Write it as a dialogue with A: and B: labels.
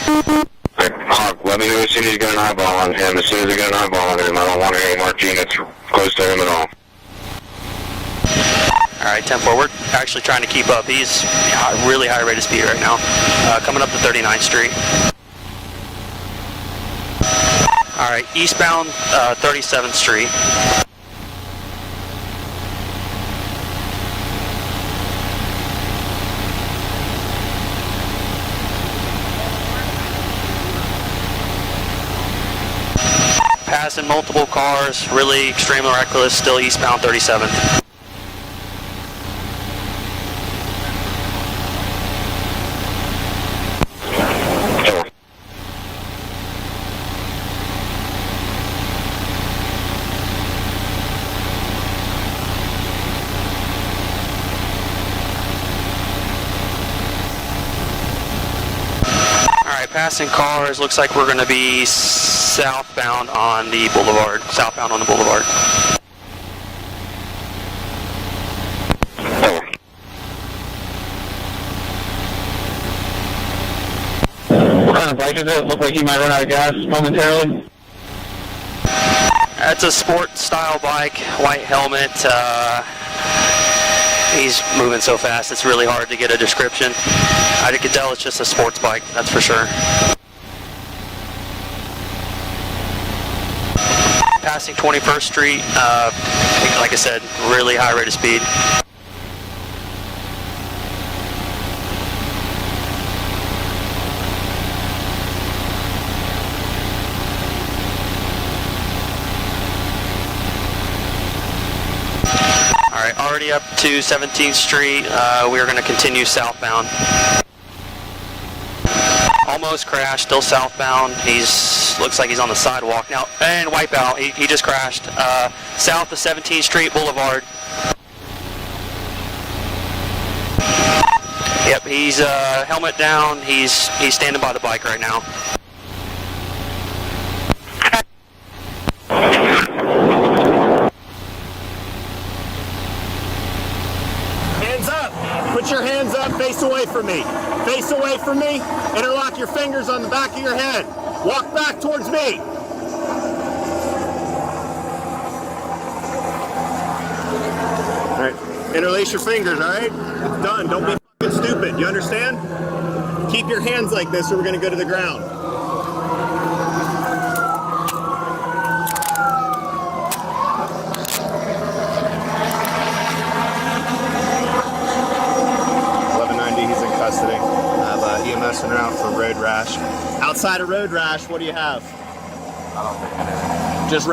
A: Hawk, let me know as soon as you get an eyeball on him. As soon as you get an eyeball on him, I don't want any more units close to him at all.
B: Alright, 10-4, we're actually trying to keep up. He's really high rate of speed right now. Coming up to 39th Street. Alright, eastbound 37th Street. Passing multiple cars, really extremely reckless, still eastbound 37th. Alright, passing cars, looks like we're going to be southbound on the Boulevard. Southbound on the Boulevard.
A: What kind of bike is it? Look like he might run out of gas momentarily.
B: That's a sport style bike, white helmet. He's moving so fast it's really hard to get a description. I could tell it's just a sports bike, that's for sure. Passing 21st Street, like I said, really high rate of speed. Alright, already up to 17th Street. We are going to continue southbound. Almost crashed, still southbound. Looks like he's on the sidewalk now. And wipeout, he just crashed. South of 17th Street Boulevard. Yep, he's helmet down. He's standing by the bike right now.
C: Hands up. Put your hands up. Face away from me. Face away from me. Interlock your fingers on the back of your head. Walk back towards me. All right. Interlace your fingers, all right? It's done. Don't be fucking stupid. You understand? Keep your hands like this or we're going to go to the ground. He's in custody. I have EMS in route for road rash. Outside of road rash, what do you have? I don't think anything. Just